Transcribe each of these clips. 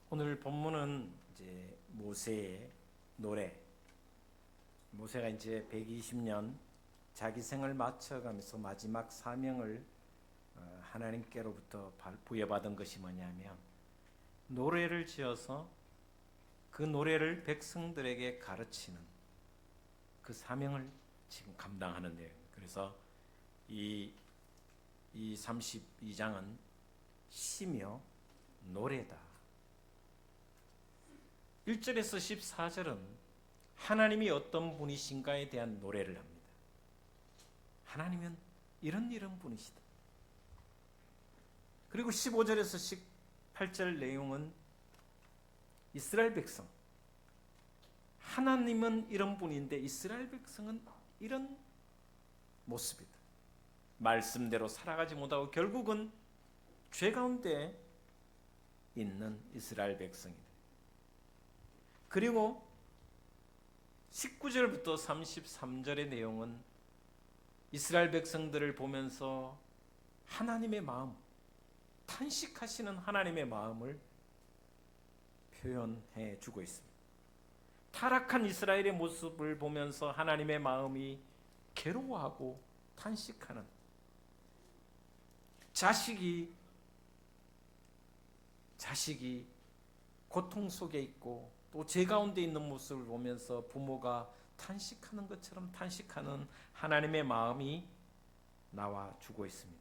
오늘 본문은 이제 모세의 노래. 모세가 이제 120년 자기 생을 마쳐가면서 마지막 사명을 하나님께로부터 부여받은 것이 뭐냐면 노래를 지어서 그 노래를 백성들에게 가르치는 그 사명을 지금 감당하는 내용. 그래서 이 32장은 시며 노래다. 1절에서 14절은 하나님이 어떤 분이신가에 대한 노래를 합니다. 하나님은 이런 분이시다. 그리고 15절에서 18절 내용은 이스라엘 백성, 하나님은 이런 분인데 이스라엘 백성은 이런 모습이다. 말씀대로 살아가지 못하고 결국은 죄 가운데 있는 이스라엘 백성이다. 그리고 19절부터 33절의 내용은 이스라엘 백성들을 보면서 하나님의 마음, 탄식하시는 하나님의 마음을 표현해 주고 있습니다. 타락한 이스라엘의 모습을 보면서 하나님의 마음이 괴로워하고 탄식하는, 자식이 고통 속에 있고 또 죄 가운데 있는 모습을 보면서 부모가 탄식하는 것처럼 탄식하는 하나님의 마음이 나와 주고 있습니다.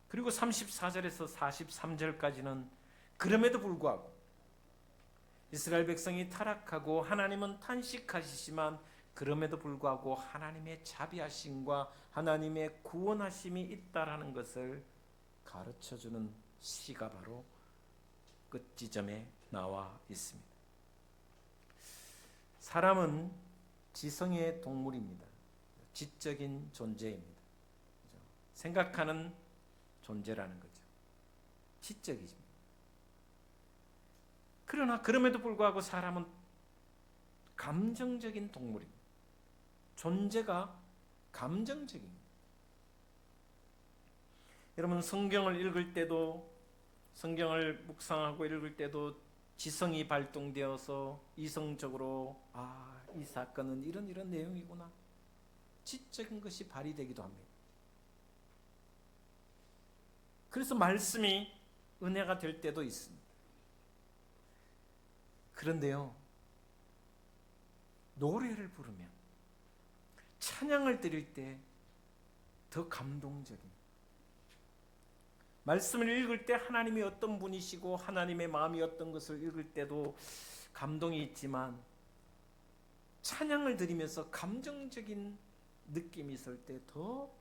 그리고 34절에서 43절까지는 그럼에도 불구하고 이스라엘 백성이 타락하고 하나님은 탄식하시지만 그럼에도 불구하고 하나님의 자비하심과 하나님의 구원하심이 있다라는 것을 가르쳐주는 시가 바로 끝 지점에 나와 있습니다. 사람은 지성의 동물입니다. 지적인 존재입니다. 생각하는 존재라는 거죠. 지적이죠. 그러나 그럼에도 불구하고 사람은 감정적인 동물입니다. 존재가 감정적입니다. 여러분, 성경을 읽을 때도, 성경을 묵상하고 읽을 때도 지성이 발동되어서 이성적으로 이 사건은 이런 내용이구나, 지적인 것이 발휘되기도 합니다. 그래서 말씀이 은혜가 될 때도 있습니다. 그런데요, 노래를 부르면, 찬양을 드릴 때 더 감동적입니다. 말씀을 읽을 때 하나님이 어떤 분이시고 하나님의 마음이 어떤 것을 읽을 때도 감동이 있지만 찬양을 드리면서 감정적인 느낌이 있을 때 더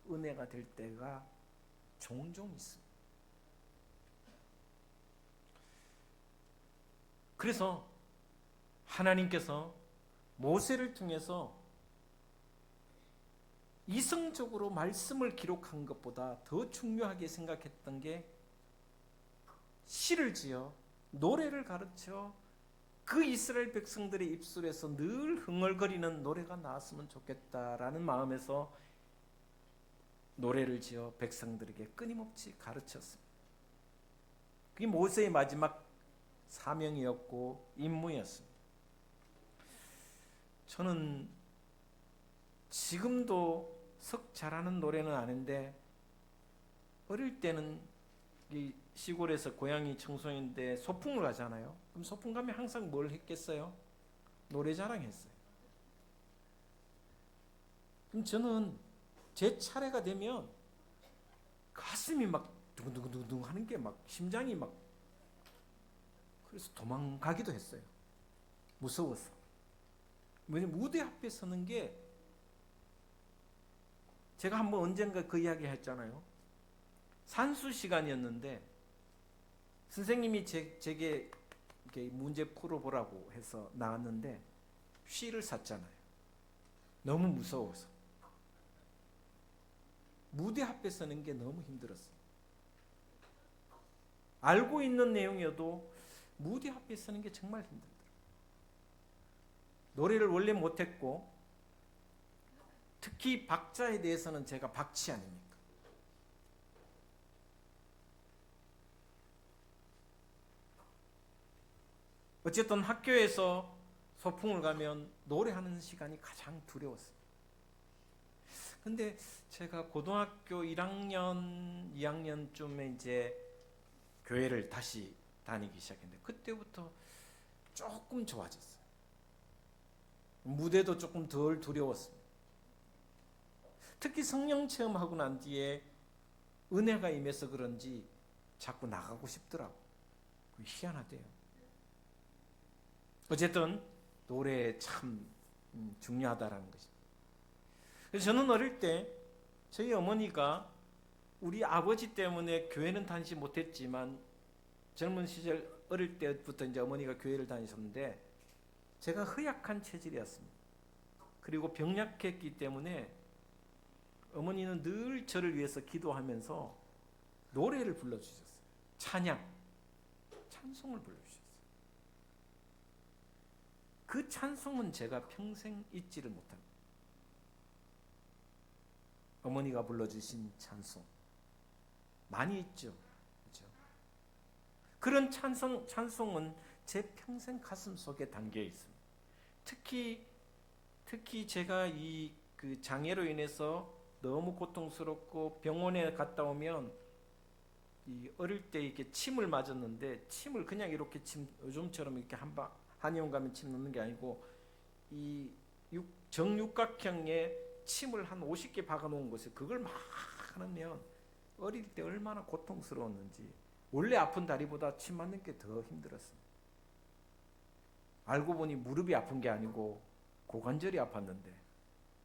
은혜가 될 때가 종종 있습니다. 그래서 하나님께서 모세를 통해서 이성적으로 말씀을 기록한 것보다 더 중요하게 생각했던 게 시를 지어 노래를 가르쳐 그 이스라엘 백성들의 입술에서 늘 흥얼거리는 노래가 나왔으면 좋겠다라는 마음에서 노래를 지어 백성들에게 끊임없이 가르쳤습니다. 그게 모세의 마지막 사명이었고 임무였습니다. 저는 지금도 석 잘하는 노래는 아닌데 어릴 때는 이 시골에서 고양이 청소년인데 소풍을 가잖아요. 그럼 소풍 가면 항상 뭘 했겠어요? 노래 자랑했어요. 그럼 저는 제 차례가 되면 가슴이 막 두근두근두근 하는 게 막 심장이 막, 그래서 도망가기도 했어요. 무서워서. 왜냐면 무대 앞에 서는 게, 제가 한번 언젠가 그 이야기 했잖아요. 산수 시간이었는데 선생님이 제게 문제 풀어보라고 해서 나왔는데 쉬를 샀잖아요. 너무 무서워서. 무대 앞에 서는 게 너무 힘들었어요. 알고 있는 내용이어도 무대 앞에 서는 게 정말 힘들더라고요. 노래를 원래 못했고 특히 박자에 대해서는 제가 박치 아닙니까? 어쨌든 학교에서 소풍을 가면 노래하는 시간이 가장 두려웠습니다. 근데 제가 고등학교 1학년, 2학년쯤에 이제 교회를 다시 다니기 시작했는데 그때부터 조금 좋아졌어요. 무대도 조금 덜 두려웠습니다. 특히 성령 체험하고 난 뒤에 은혜가 임해서 그런지 자꾸 나가고 싶더라고. 희한하대요. 어쨌든 노래 참 중요하다라는 것입니다. 그래서 저는 어릴 때 저희 어머니가 우리 아버지 때문에 교회는 다니지 못했지만 젊은 시절 어릴 때부터 이제 어머니가 교회를 다니셨는데 제가 허약한 체질이었습니다. 그리고 병약했기 때문에 어머니는 늘 저를 위해서 기도하면서 노래를 불러주셨어요. 찬송을 불러주셨어요. 그 찬송은 제가 평생 잊지를 못합니다. 어머니가 불러주신 찬송 많이 있죠. 그렇죠? 그런 찬송은 제 평생 가슴 속에 담겨 있습니다. 특히 제가 그 장애로 인해서 너무 고통스럽고 병원에 갔다 오면 어릴 때 이렇게 침을 맞았는데 침을 그냥 이렇게 요즘처럼 이렇게 한의원 가면 침 넣는 게 아니고 이 정육각형의 침을 한 50개 박아 놓은 곳에 그걸 막 하면 어릴 때 얼마나 고통스러웠는지 원래 아픈 다리보다 침 맞는 게 더 힘들었습니다. 알고 보니 무릎이 아픈 게 아니고 고관절이 아팠는데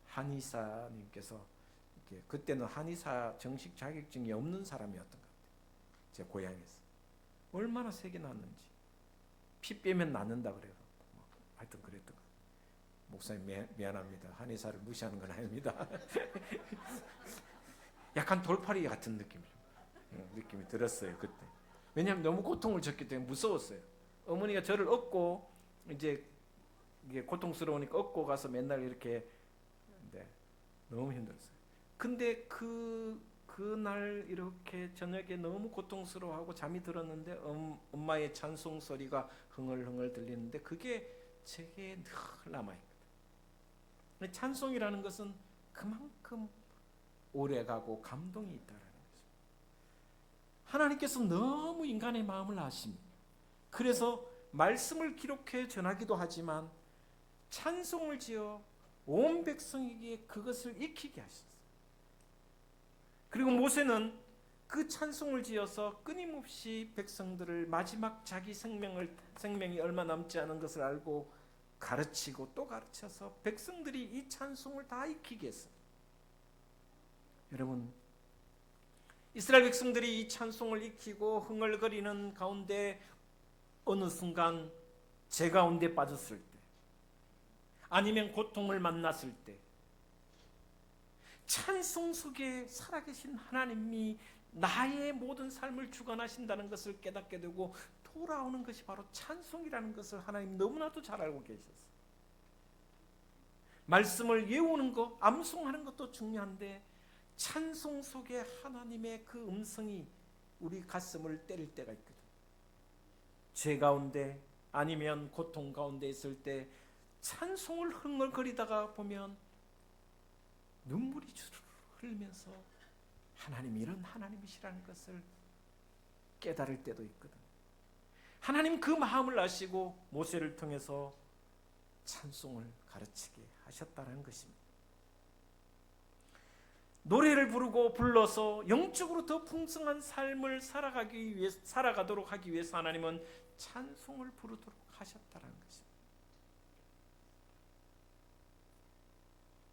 한의사님께서 그때는 한의사 정식 자격증이 없는 사람이었던 것 같아요. 제 고향에서 얼마나 세게 났는지 피 빼면 낫는다 그래요. 하여튼 그랬던 것 같아요. 목사님 미안합니다. 한의사를 무시하는 건 아닙니다. 약간 돌팔이 같은 느낌이 들었어요 그때. 왜냐하면 너무 고통을 줬기 때문에 무서웠어요. 어머니가 저를 업고 이제 이게 고통스러우니까 업고 가서 맨날 이렇게 너무 힘들었어요. 근데 그날 이렇게 저녁에 너무 고통스러워하고 잠이 들었는데 엄마의 찬송 소리가 흥얼흥얼 들리는데 그게 제게 늘 남아있거든요. 찬송이라는 것은 그만큼 오래가고 감동이 있다라는 거죠. 하나님께서 너무 인간의 마음을 아십니다. 그래서 말씀을 기록해 전하기도 하지만 찬송을 지어 온 백성에게 그것을 익히게 하셨어요. 그리고 모세는 그 찬송을 지어서 끊임없이 백성들을 마지막 자기 생명이 얼마 남지 않은 것을 알고 가르치고 또 가르쳐서 백성들이 이 찬송을 다 익히게 했어요. 여러분, 이스라엘 백성들이 이 찬송을 익히고 흥얼거리는 가운데 어느 순간 제 가운데 빠졌을 때 아니면 고통을 만났을 때 찬송 속에 살아계신 하나님이 나의 모든 삶을 주관하신다는 것을 깨닫게 되고 돌아오는 것이 바로 찬송이라는 것을 하나님 너무나도 잘 알고 계셨어요. 말씀을 외우는 것, 암송하는 것도 중요한데 찬송 속에 하나님의 그 음성이 우리 가슴을 때릴 때가 있거든. 죄 가운데 아니면 고통 가운데 있을 때 찬송을 흥얼거리다가 보면 눈물이 주르르 흐르면서 하나님이 이런 하나님이시라는 것을 깨달을 때도 있거든. 하나님 그 마음을 아시고 모세를 통해서 찬송을 가르치게 하셨다는 것입니다. 노래를 부르고 불러서 영적으로 더 풍성한 삶을 살아가도록 하기 위해서 하나님은 찬송을 부르도록 하셨다는 것입니다.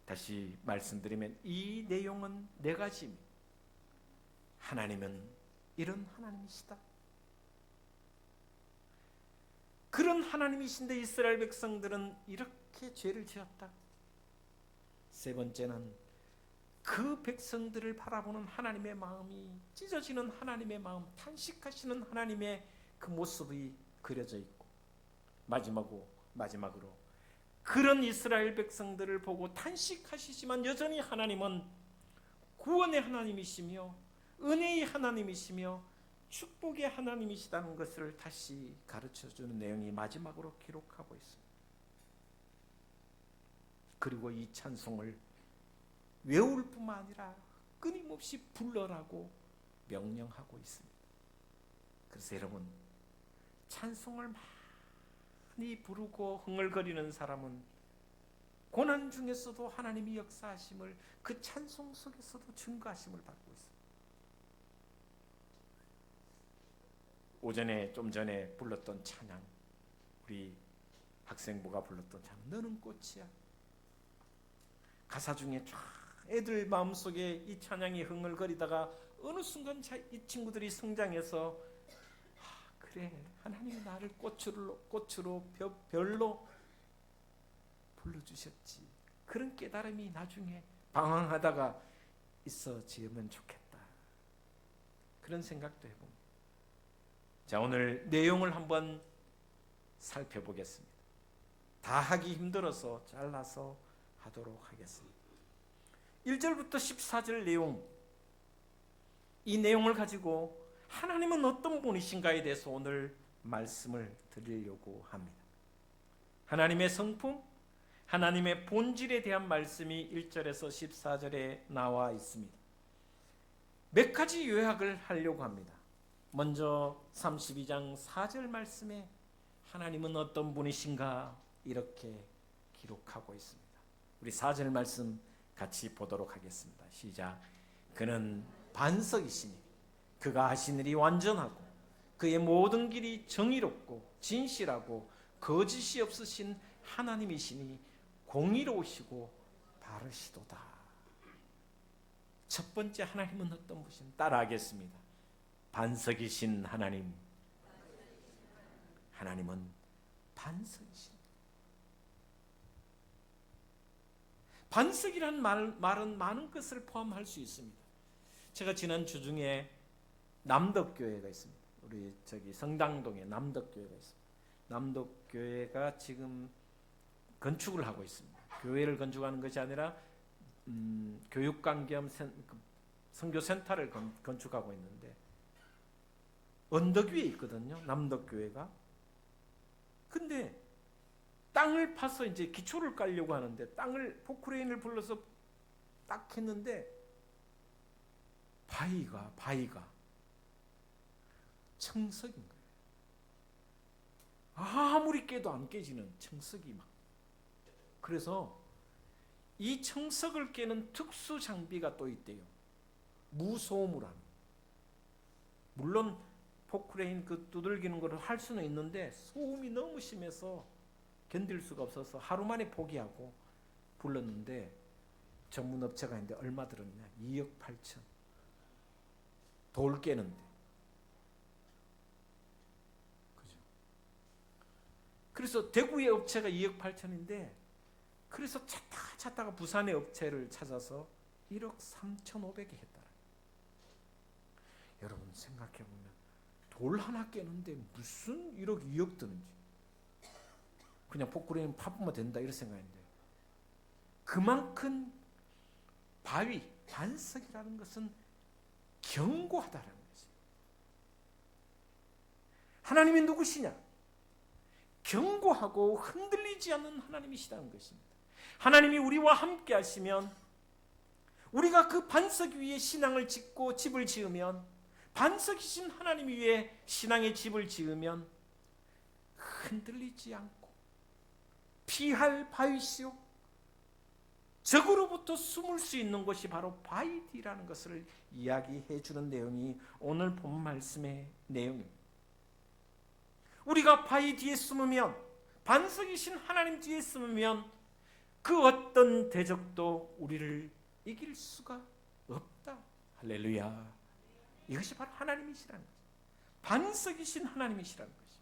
다시 말씀드리면 이 내용은 네 가지입니다. 하나님은 이런 하나님이시다. 그런 하나님이신데 이스라엘 백성들은 이렇게 죄를 지었다. 세 번째는 그 백성들을 바라보는 하나님의 마음이 찢어지는 하나님의 마음, 탄식하시는 하나님의 그 모습이 그려져 있고 마지막으로 그런 이스라엘 백성들을 보고 탄식하시지만 여전히 하나님은 구원의 하나님이시며 은혜의 하나님이시며 축복의 하나님이시다는 것을 다시 가르쳐주는 내용이 마지막으로 기록하고 있습니다. 그리고 이 찬송을 외울 뿐만 아니라 끊임없이 불러라고 명령하고 있습니다. 그래서 여러분, 찬송을 많이 부르고 흥얼거리는 사람은 고난 중에서도 하나님이 역사하심을 그 찬송 속에서도 증거하심을 받고 있습니다. 좀 전에 불렀던 찬양, 우리 학생부가 불렀던 찬양, 너는 꽃이야. 가사 중에 쫙 애들 마음속에 이 찬양이 흥얼거리다가 어느 순간 이 친구들이 성장해서 그래, 하나님이 나를 꽃으로 별로 불러주셨지. 그런 깨달음이 나중에 방황하다가 있어지면 좋겠다. 그런 생각도 해봅니다. 자, 오늘 내용을 한번 살펴보겠습니다. 다 하기 힘들어서 잘라서 하도록 하겠습니다. 1절부터 14절 내용, 이 내용을 가지고 하나님은 어떤 분이신가에 대해서 오늘 말씀을 드리려고 합니다. 하나님의 성품, 하나님의 본질에 대한 말씀이 1절에서 14절에 나와 있습니다. 몇 가지 요약을 하려고 합니다. 먼저 32장 4절 말씀에 하나님은 어떤 분이신가 이렇게 기록하고 있습니다. 우리 4절 말씀 같이 보도록 하겠습니다. 시작. 그는 반석이시니 그가 하신 일이 완전하고 그의 모든 길이 정의롭고 진실하고 거짓이 없으신 하나님이시니 공의로우시고 바르시도다. 첫 번째, 하나님은 어떤 분이신가 따라하겠습니다. 반석이신 하나님. 하나님은 반석이십니다. 반석이란 말은 많은 것을 포함할 수 있습니다. 제가 지난 주중에 남덕교회가 있습니다. 우리 성당동에 남덕교회가 있습니다. 남덕교회가 지금 건축을 하고 있습니다. 교회를 건축하는 것이 아니라 교육관 겸 선교센터를 건축하고 있는데 언덕 위에 있거든요. 남덕교회가. 근데 땅을 파서 이제 기초를 깔려고 하는데 땅을 포크레인을 불러서 딱 했는데 바위가 청석인 거예요. 아무리 깨도 안 깨지는 청석이 막. 그래서 이 청석을 깨는 특수 장비가 또 있대요. 무소음으로. 물론 포크레인 두들기는 걸 할 수는 있는데 소음이 너무 심해서 견딜 수가 없어서 하루 만에 포기하고 불렀는데 전문 업체가 있는데 얼마 들었냐? 2억 8천. 돌 깨는데. 그죠? 그래서 대구의 업체가 2억 8천인데 그래서 찾다가 부산의 업체를 찾아서 1억 3,500에 했다. 여러분 생각해 보면 돌 하나 깨는데 무슨 1억 2억 드는지. 그냥 포크레인 파보면 된다 이런 생각인데 그만큼 반석이라는 것은 견고하다는 거지. 하나님이 누구시냐? 견고하고 흔들리지 않는 하나님이시다는 것입니다. 하나님이 우리와 함께 하시면 우리가 그 반석 위에 신앙을 짓고 집을 지으면 반석이신 하나님 위에 신앙의 집을 지으면 흔들리지 않고 피할 바위시오. 적으로부터 숨을 수 있는 곳이 바로 바위디라는 것을 이야기해 주는 내용이 오늘 본 말씀의 내용입니다. 우리가 바위 뒤에 숨으면, 반석이신 하나님 뒤에 숨으면 그 어떤 대적도 우리를 이길 수가 없다. 할렐루야. 이것이 바로 하나님이시라는 거죠. 반석이신 하나님이시라는 거죠.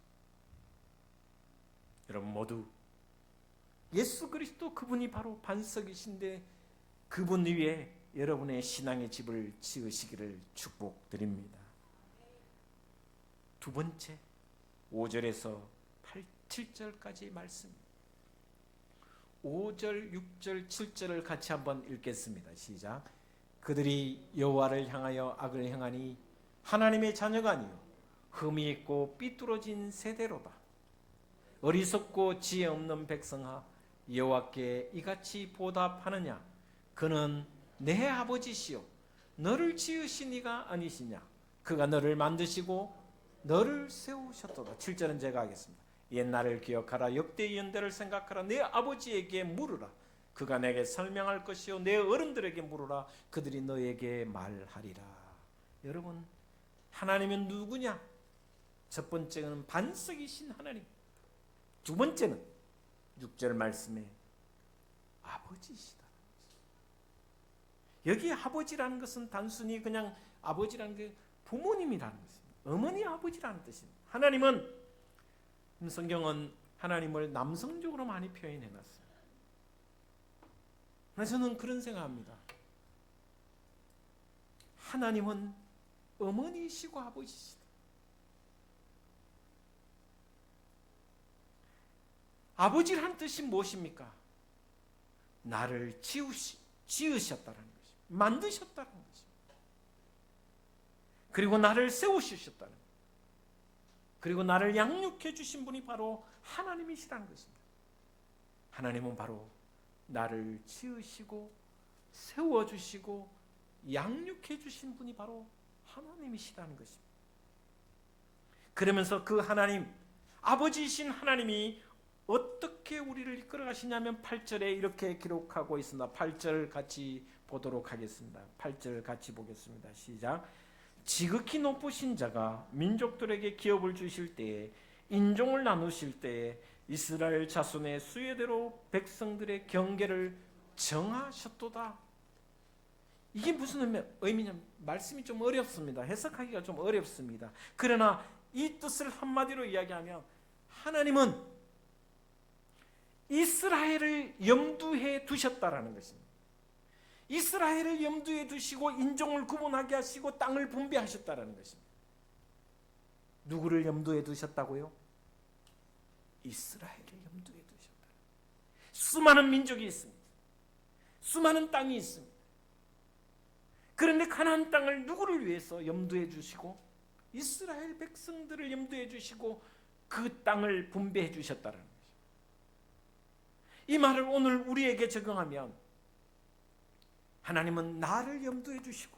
여러분 모두 예수 그리스도 그분이 바로 반석이신데 그분 위에 여러분의 신앙의 집을 지으시기를 축복드립니다. 두 번째 5절에서 7절까지 말씀. 5절, 6절, 7절을 같이 한번 읽겠습니다. 시작. 그들이 여호와를 향하여 악을 행하니 하나님의 자녀가 아니요 흠이 있고 삐뚤어진 세대로다. 어리석고 지혜 없는 백성아, 여호와께 이같이 보답하느냐? 그는 내 아버지시요 너를 지으신 이가 아니시냐? 그가 너를 만드시고 너를 세우셨도다. 7절은 제가 하겠습니다. 옛날을 기억하라. 역대의 연대를 생각하라. 내 아버지에게 물으라. 그가 내게 설명할 것이요 내 어른들에게 물으라. 그들이 너에게 말하리라. 여러분, 하나님은 누구냐? 첫 번째는 반석이신 하나님. 두 번째는 6절 말씀에 아버지시다. 여기 아버지라는 것은 단순히 그냥 아버지라는 게 부모님이라는 것입니다. 어머니 아버지라는 뜻입니다. 하나님은, 성경은 하나님을 남성적으로 많이 표현해 놨어요. 저는 그런 생각합니다. 하나님은 어머니이시고 아버지시다. 아버지라는 뜻이 무엇입니까? 나를 지으셨다는 것입니다. 만드셨다는 것입니다. 그리고 나를 세우셨다는 것입니다. 그리고 나를 양육해 주신 분이 바로 하나님이시라는 것입니다. 하나님은 바로 나를 지으시고 세워주시고 양육해 주신 분이 바로 하나님이시라는 것입니다. 그러면서 그 하나님, 아버지이신 하나님이 어떻게 우리를 이끌어 가시냐면 8절에 이렇게 기록하고 있습니다. 8절 같이 보도록 하겠습니다. 8절 같이 보겠습니다. 시작. 지극히 높으신 자가 민족들에게 기업을 주실 때에, 인종을 나누실 때에 이스라엘 자손의 수예대로 백성들의 경계를 정하셨도다. 이게 무슨 의미냐면 말씀이 좀 어렵습니다. 해석하기가 좀 어렵습니다. 그러나 이 뜻을 한마디로 이야기하면 하나님은 이스라엘을 염두에 두셨다라는 것입니다. 이스라엘을 염두에 두시고 인종을 구분하게 하시고 땅을 분배하셨다라는 것입니다. 누구를 염두에 두셨다고요? 이스라엘을 염두에 두셨다. 수많은 민족이 있습니다. 수많은 땅이 있습니다. 그런데 가나안 땅을 누구를 위해서 염두에 주시고 이스라엘 백성들을 염두에 주시고 그 땅을 분배해 주셨다는 것입니다. 이 말을 오늘 우리에게 적용하면 하나님은 나를 염두에 두시고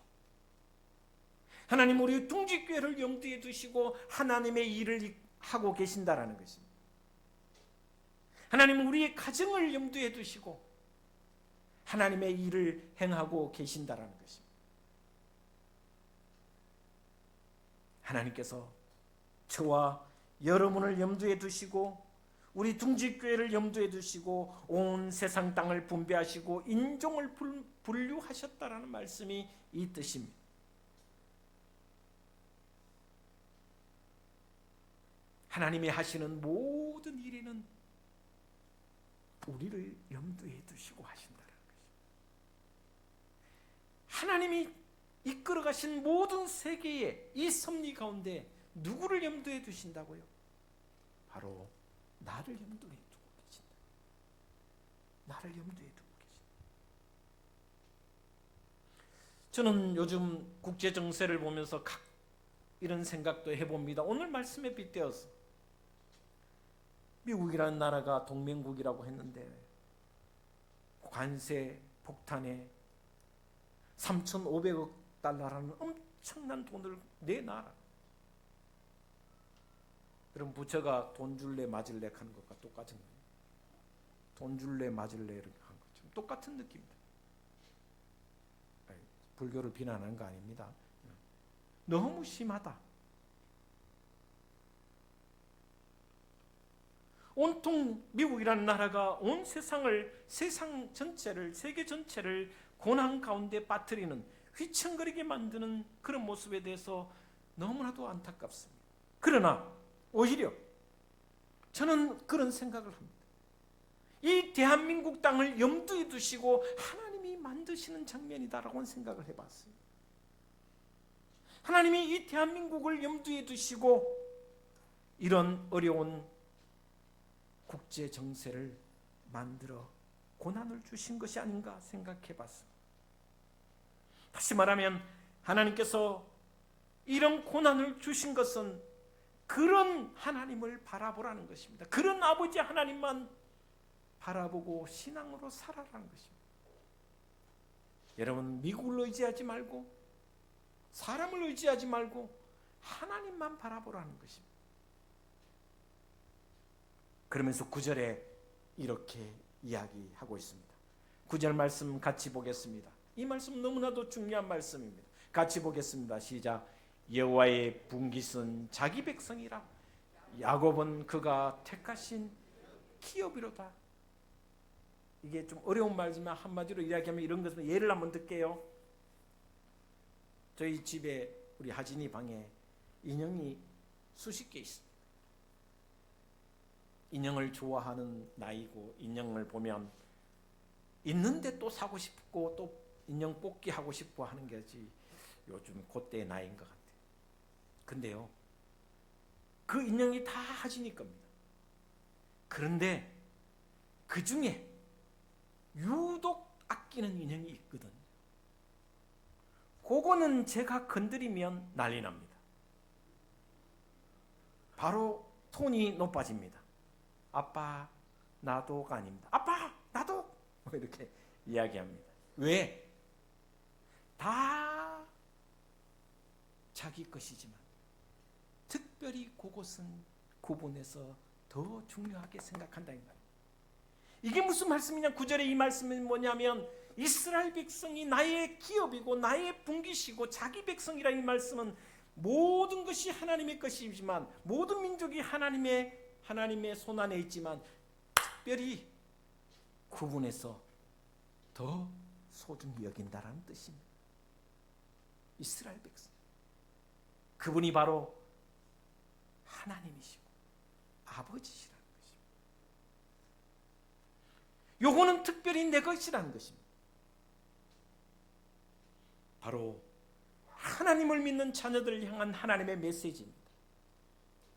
하나님 우리 둥지교회를 염두에 두시고 하나님의 일을 하고 계신다라는 것입니다. 하나님은 우리의 가정을 염두에 두시고 하나님의 일을 행하고 계신다라는 것입니다. 하나님께서 저와 여러분을 염두에 두시고 우리 둥지교회를 염두에 두시고 온 세상 땅을 분배하시고 인종을 분류하셨다라는 말씀이 이 뜻입니다. 하나님이 하시는 모든 일에는 우리를 염두에 두시고 하신다는 것입니다. 하나님이 이끌어 가신 모든 세계의 이 섭리 가운데 누구를 염두에 두신다고요? 바로 나를 염두에 두고 계신다. 나를 염두에 두고 계신다. 저는 요즘 국제 정세를 보면서 이런 생각도 해봅니다. 오늘 말씀에 빗대어서 미국이라는 나라가 동맹국이라고 했는데 관세 폭탄에 3,500억 달러라는 엄청난 돈을 내놔라. 그럼 부처가 돈 줄래 맞을래 하는 것과 똑같은 거예요. 돈 줄래 맞을래 이렇게 한 것처럼 똑같은 느낌입니다. 불교를 비난하는 거 아닙니다. 너무 심하다. 온통 미국이라는 나라가 온 세상을, 세상 전체를, 세계 전체를 고난 가운데 빠뜨리는, 휘청거리게 만드는 그런 모습에 대해서 너무나도 안타깝습니다. 그러나 오히려 저는 그런 생각을 합니다. 이 대한민국 땅을 염두에 두시고 하나님이 만드시는 장면이다라고 생각을 해봤어요. 하나님이 이 대한민국을 염두에 두시고 이런 어려운 국제 정세를 만들어 고난을 주신 것이 아닌가 생각해 봤습니다. 다시 말하면 하나님께서 이런 고난을 주신 것은 그런 하나님을 바라보라는 것입니다. 그런 아버지 하나님만 바라보고 신앙으로 살아라는 것입니다. 여러분, 미국을 의지하지 말고 사람을 의지하지 말고 하나님만 바라보라는 것입니다. 그러면서 9절에 이렇게 이야기하고 있습니다. 9절 말씀 같이 보겠습니다. 이 말씀 너무나도 중요한 말씀입니다. 같이 보겠습니다. 시작. 여호와의 분깃은 자기 백성이라 야곱은 그가 택하신 기업이로다. 이게 좀 어려운 말이지만 한마디로 이야기하면 이런 것은 예를 한번 들게요. 저희 집에 우리 하진이 방에 인형이 수십 개 있습니다. 인형을 좋아하는 나이고 인형을 보면 있는데 또 사고 싶고 또 인형 뽑기 하고 싶고 하는 게지 요즘 그때의 나이인 것 같아요. 근데요, 그 인형이 다 하진이 겁니다. 그런데 그 중에 유독 아끼는 인형이 있거든요. 그거는 제가 건드리면 난리 납니다. 바로 톤이 높아집니다. 아빠 나도가 아닙니다. 아빠 나도 이렇게 이야기합니다. 왜? 다 자기 것이지만 특별히 그것은 구분해서 더 중요하게 생각한다는 말이에요. 이게 무슨 말씀이냐? 9절에 이 말씀은 뭐냐면 이스라엘 백성이 나의 기업이고 나의 분깃이고 자기 백성이라. 이 말씀은 모든 것이 하나님의 것이지만 모든 민족이 하나님의 손 안에 있지만 특별히 구분해서 더 소중히 여긴다라는 뜻입니다. 이스라엘 백성, 그분이 바로 하나님이시고 아버지시라는 것입니다. 요거는 특별히 내 것이라는 것입니다. 바로 하나님을 믿는 자녀들을 향한 하나님의 메시지입니다.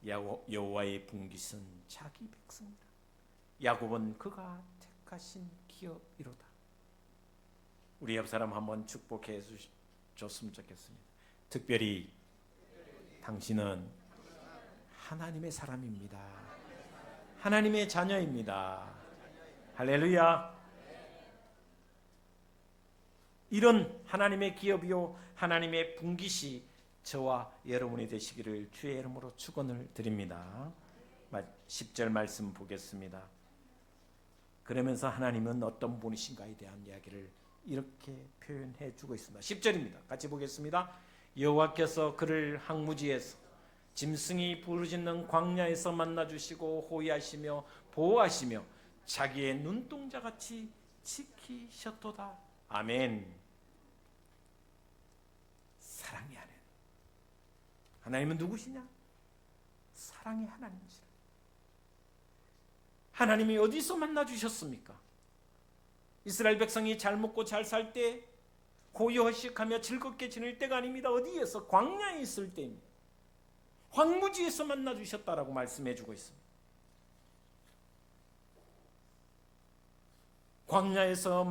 여호와의 분깃은 자기 백성이라. 야곱은 그가 택하신 기업이로다. 우리 옆 사람 한번 축복해 줬으면 좋겠습니다. 특별히 당신은 하나님의 사람입니다. 하나님의 자녀입니다. 할렐루야. 이런 하나님의 기업이요 하나님의 분깃이 저와 여러분이 되시기를 주의 이름으로 축원을 드립니다. 10절 말씀 보겠습니다. 그러면서 하나님은 어떤 분이신가에 대한 이야기를 이렇게 표현해 주고 있습니다. 10절입니다. 같이 보겠습니다. 여호와께서 그를 항무지에서 짐승이 부르짖는 광야에서 만나주시고 호위하시며 보호하시며 자기의 눈동자같이 지키셨도다. 아멘. 사랑의 하나님. 하나님은 누구시냐? 사랑의 하나님이시라. 하나님이 어디서 만나주셨습니까? 이스라엘 백성이 잘 먹고 잘 살 때 고요허식하며 즐겁게 지낼 때가 아닙니다. 어디에서? 광야에 있을 때입니다. 황무지에서 만나주셨다라고 말씀해주고 있습니다. 광야에서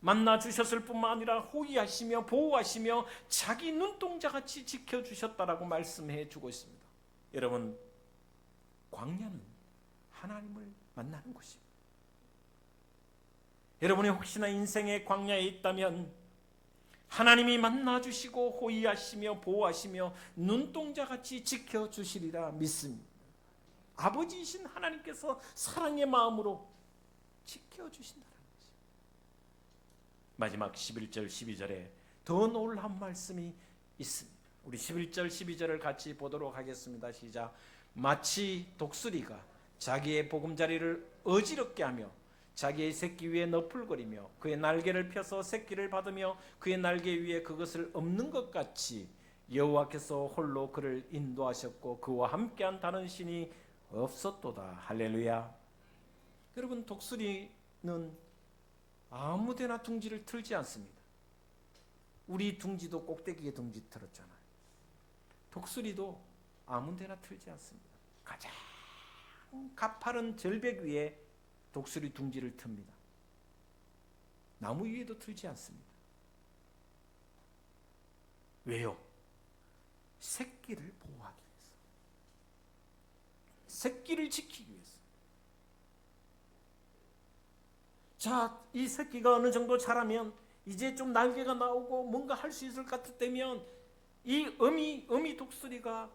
만나주셨을 뿐만 아니라 호위하시며 보호하시며 자기 눈동자같이 지켜주셨다라고 말씀해주고 있습니다. 여러분, 광야는 하나님을 만나는 곳입니다. 여러분이 혹시나 인생의 광야에 있다면 하나님이 만나주시고 호위하시며 보호하시며 눈동자같이 지켜주시리라 믿습니다. 아버지이신 하나님께서 사랑의 마음으로 지켜주신다는 것입니다. 마지막 11절 12절에 더 놀라운 말씀이 있습니다. 우리 11절 12절을 같이 보도록 하겠습니다. 시작. 마치 독수리가 자기의 보금자리를 어지럽게 하며 자기의 새끼 위에 너풀거리며 그의 날개를 펴서 새끼를 받으며 그의 날개 위에 그것을 엎는 것 같이 여호와께서 홀로 그를 인도하셨고 그와 함께한 다른 신이 없었도다. 할렐루야. 여러분, 독수리는 아무데나 둥지를 틀지 않습니다. 우리 둥지도 꼭대기에 둥지 틀었잖아요. 독수리도 아무데나 틀지 않습니다. 가장 가파른 절벽 위에 독수리 둥지를 틉니다. 나무 위에도 틀지 않습니다. 왜요? 새끼를 보호하기 위해서, 새끼를 지키기 위해서. 자, 이 새끼가 어느 정도 자라면 이제 좀 날개가 나오고 뭔가 할 수 있을 것 같으면 이 어미 독수리가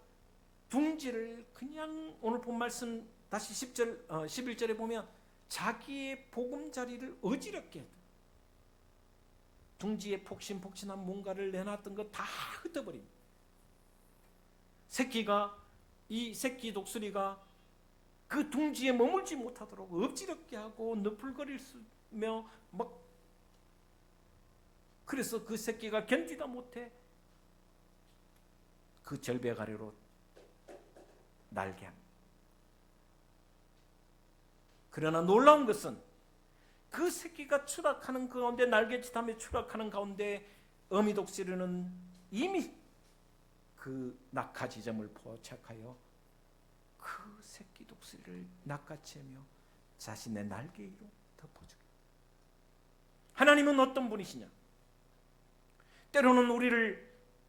둥지를 그냥, 오늘 본 말씀 다시 11절에 보면 자기의 보금자리를 어지럽게 해요. 둥지에 폭신폭신한 뭔가를 내놨던 거 다 흩어버립니다. 이 새끼 독수리가 그 둥지에 머물지 못하도록 엎지럽게 하고 너풀거리며 막, 그래서 그 새끼가 견디다 못해 그 절벽 아래로 날개합니다. 그러나 놀라운 것은 그 새끼가 추락하는 그 가운데, 날개짓하며 추락하는 가운데 어미 독수리는 이미 그 낙하 지점을 포착하여 그 새끼 독수리를 낚아채며 자신의 날개 위로 덮어주게. 하나님은 어떤 분이시냐? 때로는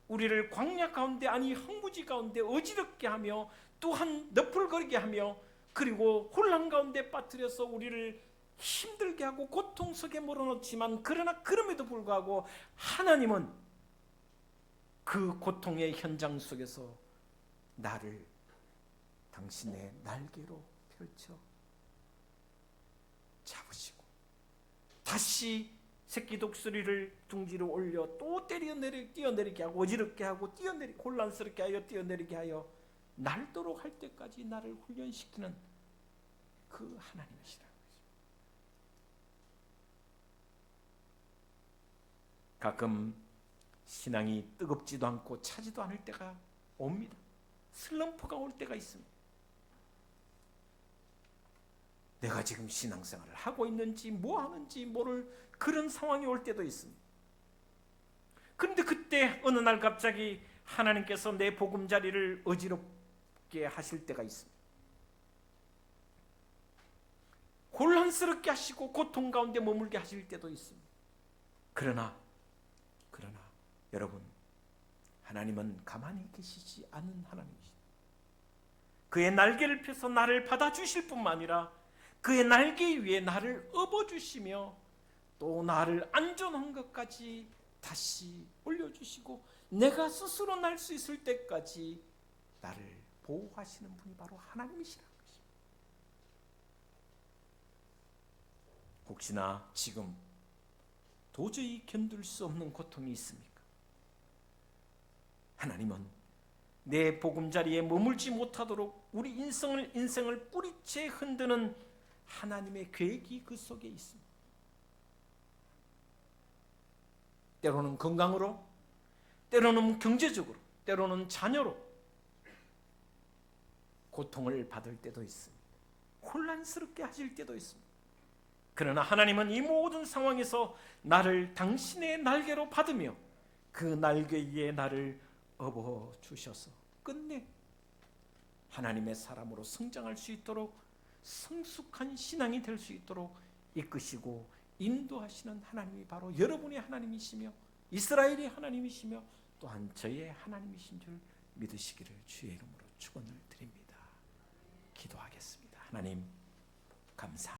우리를 광야 가운데, 아니 황무지 가운데 어지럽게 하며 또한 너풀거리게 하며 그리고 혼란 가운데 빠뜨려서 우리를 힘들게 하고 고통 속에 몰아넣지만, 그러나 그럼에도 불구하고 하나님은 그 고통의 현장 속에서 나를 당신의 날개로 펼쳐 잡으시고 다시 새끼 독수리를 둥지로 올려 또 뛰어내리게 하고 어지럽게 하고 혼란스럽게 하여 뛰어내리게 하여 날도록 할 때까지 나를 훈련시키는 그 하나님이시라는 거죠. 가끔 신앙이 뜨겁지도 않고 차지도 않을 때가 옵니다. 슬럼프가 올 때가 있습니다. 내가 지금 신앙생활을 하고 있는지 뭐 하는지 모를 그런 상황이 올 때도 있습니다. 그런데 그때 어느 날 갑자기 하나님께서 내 보금자리를 어지럽게 하실 때가 있습니다. 혼란스럽게 하시고 고통 가운데 머물게 하실 때도 있습니다. 그러나 여러분, 하나님은 가만히 계시지 않는 하나님이십니다. 그의 날개를 펴서 나를 받아주실 뿐만 아니라 그의 날개 위에 나를 업어주시며 또 나를 안전한 것까지 다시 올려주시고 내가 스스로 날 수 있을 때까지 나를 보호하시는 분이 바로 하나님이시라는 것입니다. 혹시나 지금 도저히 견딜 수 없는 고통이 있습니까? 하나님은 내 보금자리에 머물지 못하도록 우리 인생을 뿌리채 흔드는 하나님의 계획이 그 속에 있습니다. 때로는 건강으로, 때로는 경제적으로, 때로는 자녀로 고통을 받을 때도 있습니다. 혼란스럽게 하실 때도 있습니다. 그러나 하나님은 이 모든 상황에서 나를 당신의 날개로 받으며 그 날개 위에 나를 업어주셔서 끝내 하나님의 사람으로 성장할 수 있도록, 성숙한 신앙이 될 수 있도록 이끄시고 인도하시는 하나님이 바로 여러분의 하나님이시며 이스라엘의 하나님이시며 또한 저의 하나님이신 줄 믿으시기를 주의 이름으로 축원을 드립니다. 기도하겠습니다. 하나님 감사합니다.